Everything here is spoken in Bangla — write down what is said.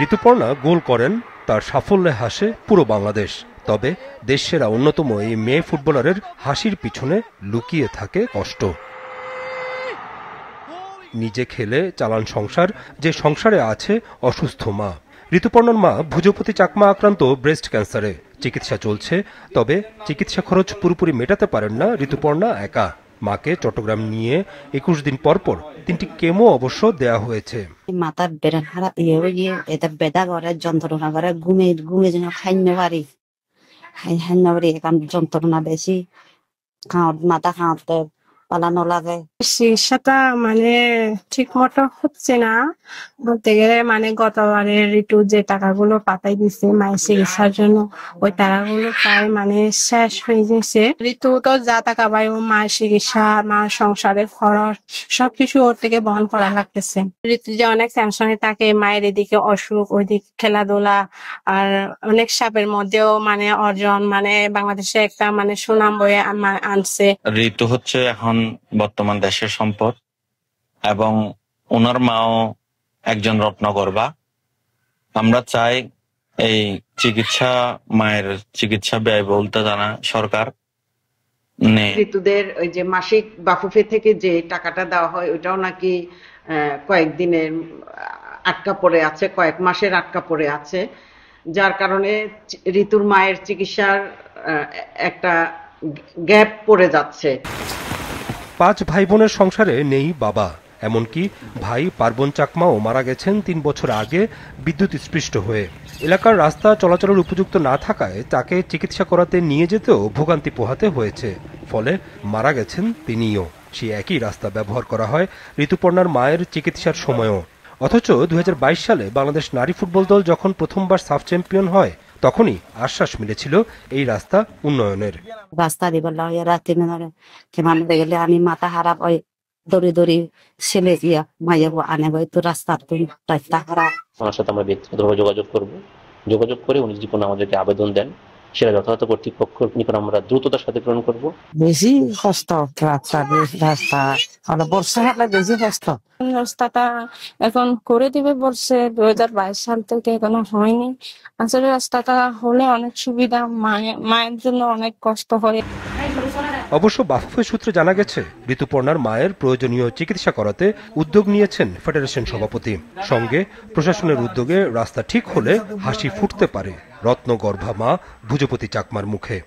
ঋতুপর্ণা গোল করেন, তার সাফল্যে হাসে পুরো বাংলাদেশ। তবে দেশসেরা অন্যতম এই মেয়ে ফুটবলারের হাসির পিছনে লুকিয়ে থাকে কষ্ট। নিজে খেলে চালান সংসার, যে সংসারে আছে অসুস্থ মা। ঋতুপর্ণার মা ভুজপতি চাকমা আক্রান্ত ব্রেস্ট ক্যান্সারে, চিকিৎসা চলছে। তবে চিকিৎসা খরচ পুরোপুরি মেটাতে পারেন না ঋতুপর্ণা একা। মাকে চট্টগ্রাম নিয়ে 21 দিন পর পর 3টি কেমো অবশ্য দেয়া হয়েছে। মাথার বেড়া খারাপ এটা বেদা করে, যন্ত্রণা করে, ঘুমে যেন খাইতে পারি, এখন যন্ত্রণা বেশি, মাথা খাওয়াতে পালানো লাগে। চিকিৎসাটা মানে ঠিক মতো হচ্ছে না বলতে গেলে। মানে গতবারে ঋতু যে টাকাগুলো পাঠাই দিছে মায়ের চিকিৎসার জন্য, ওই টাকাগুলো প্রায় মানে শেষ হয়ে গেছে। ঋতু তো যা টাকা পায় ও মায়ের চিকিৎসা, মার সংসারের খরচ সবকিছু ওর থেকে বহন করা লাগতেছে। ঋতু যে অনেক টেনশনে থাকে, মায়ের এদিকে অসুখ, ওইদিকে খেলাধুলা, আর অনেক চাপের মধ্যেও মানে অর্জন, মানে বাংলাদেশে একটা মানে সুনাম বয়ে আনছে। ঋতু হচ্ছে এখন বর্তমান দেশের সম্পদ, এবং ওনার মাও একজন রত্নগর্ভা। আমরা চাই এই মায়ের চিকিৎসা ব্যয়বহুলতা জানা সরকার। ঋতুদের ওই যে মাসিক বাফুফে থেকে যে টাকাটা দেওয়া হয়, ওইটাও নাকি কয়েকদিনের আটকা পড়ে আছে, কয়েক মাসের আটকা পড়ে আছে, যার কারণে ঋতুর মায়ের চিকিৎসার একটা গ্যাপ পড়ে যাচ্ছে। 5 ভাই বোনের সংসারে নেই বাবা, এমনকি ভাই পার্বণ চাকমাও মারা গেছেন 3 বছর আগে বিদ্যুৎ স্পৃষ্ট হয়ে। এলাকার রাস্তা চলাচলের উপযুক্ত না থাকায় তাকে চিকিৎসা করাতে নিয়ে যেতেও ভোগান্তি পোহাতে হয়েছে। ফলে মারা গেছেন তিনিও। সেই একই রাস্তা ব্যবহার করা হয় ঋতুপর্ণার মায়ের চিকিৎসার সময়ও। অথচ 2022 সালে বাংলাদেশ নারী ফুটবল দল যখন প্রথমবার সাফ চ্যাম্পিয়ন হয়, তখনই আশ্বাস মিলেছিল এই রাস্তা উন্নয়নের। রাস্তা দিবার রাতে কেমন গেলে আমি মাথা খারাপ হয়, দড়ি ছেলে গিয়া মাইয়া আনে তো রাস্তার রাস্তা খারাপ। ওনার সাথে আমরা ব্যক্তিগতভাবে যোগাযোগ করে উনি যদি কোনো আমাদেরকে আবেদন দেন, সেটা যথাযথ কর্তৃপক্ষ নিকট আমরা দ্রুততার সাথে গ্রহণ করব। বেশি কষ্ট রাস্তা বর্ষা হলে বেশি কষ্ট। রাস্তাটা এখন করে দিবে বলছে 2022 সাল থেকে, এখনো হয়নি। আসলে রাস্তাটা হলে অনেক সুবিধা, মায়ের জন্য অনেক কষ্ট হয়। অবশ্য বাফুফে সূত্রে জানা গেছে ঋতুপর্ণার মায়ের প্রয়োজনীয় চিকিৎসা করাতে উদ্যোগ নিয়েছেন ফেডারেশন সভাপতি। সঙ্গে প্রশাসনের উদ্যোগে রাস্তা ঠিক হলে হাসি ফুটতে পারে রত্নগর্ভা মা ভুজপতি চাকমার মুখে।